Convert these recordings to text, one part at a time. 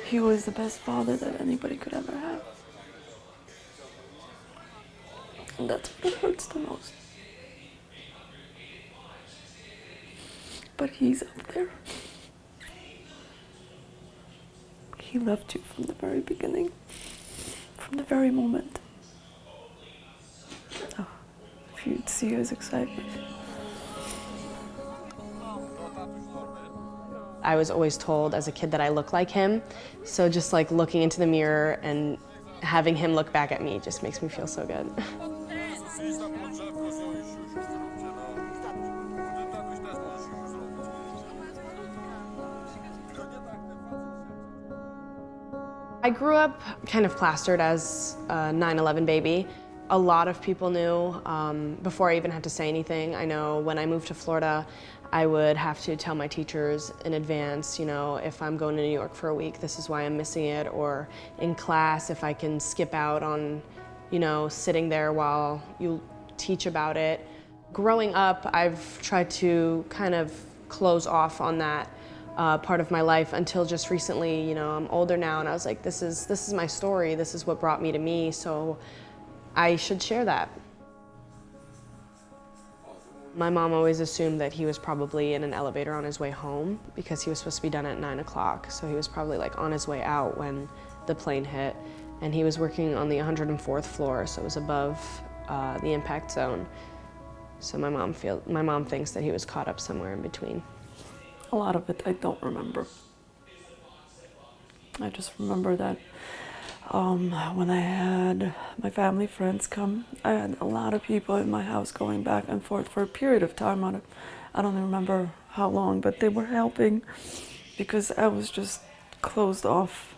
He was the best father that anybody could ever have. And that's what hurts the most. But he's up there. He loved you from the very beginning, from the very moment. Oh, if you'd see his excitement. I was always told as a kid that I look like him, so just like looking into the mirror and having him look back at me just makes me feel so good. I grew up kind of plastered as a 9/11 baby. A lot of people knew before I even had to say anything. I know when I moved to Florida, I would have to tell my teachers in advance, you know, if I'm going to New York for a week, this is why I'm missing it, or in class, if I can skip out on, you know, sitting there while you teach about it. Growing up, I've tried to kind of close off on that part of my life until just recently. You know, I'm older now, and I was like, this is my story. This is what brought me to me, so I should share that. My mom always assumed that he was probably in an elevator on his way home because he was supposed to be done at 9 o'clock. So he was probably like on his way out when the plane hit, and he was working on the 104th floor, so it was above the impact zone. So my mom thinks that he was caught up somewhere in between. A lot of it I don't remember. I just remember that when I had my family friends come, I had a lot of people in my house going back and forth for a period of time. I don't remember how long, but they were helping because I was just closed off.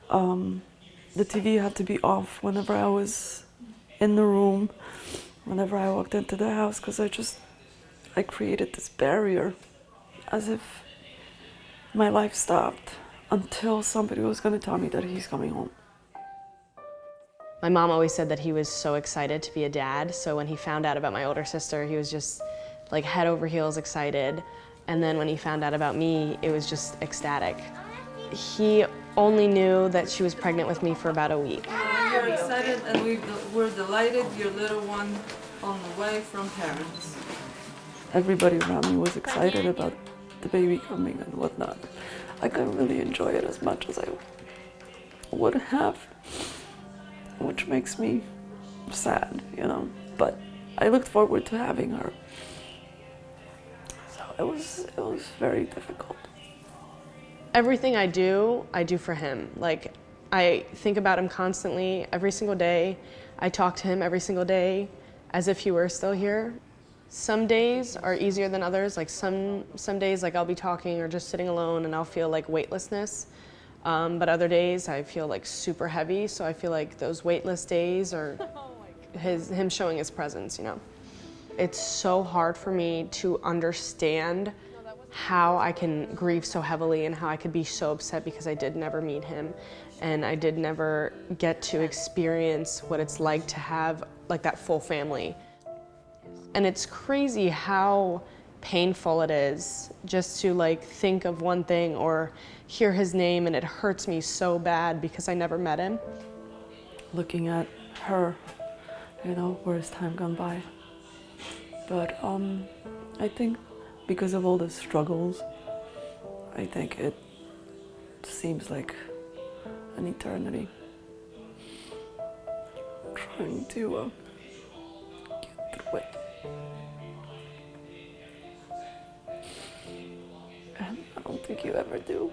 The TV had to be off whenever I was in the room, whenever I walked into the house, because I created this barrier as if my life stopped until somebody was going to tell me that he's coming home. My mom always said that he was so excited to be a dad, so when he found out about my older sister, he was just like head over heels excited. And then when he found out about me, it was just ecstatic. He only knew that she was pregnant with me for about a week. We're excited and we're delighted your little one on the way from parents. Everybody around me was excited about the baby coming and whatnot. I couldn't really enjoy it as much as I would have, which makes me sad, you know, but I looked forward to having her. So it was very difficult. Everything I do for him. Like, I think about him constantly, every single day. I talk to him every single day as if he were still here. Some days are easier than others. Like some days, like I'll be talking or just sitting alone and I'll feel like weightlessness. But other days I feel like super heavy. So I feel like those weightless days are him showing his presence, you know. It's so hard for me to understand how I can grieve so heavily and how I could be so upset because I did never meet him and I did never get to experience what it's like to have like that full family. And it's crazy how painful it is just to like think of one thing or hear his name and it hurts me so bad because I never met him. Looking at her, you know, where has time gone by? But I think because of all the struggles, I think it seems like an eternity. Trying to get through it. And I don't think you ever do.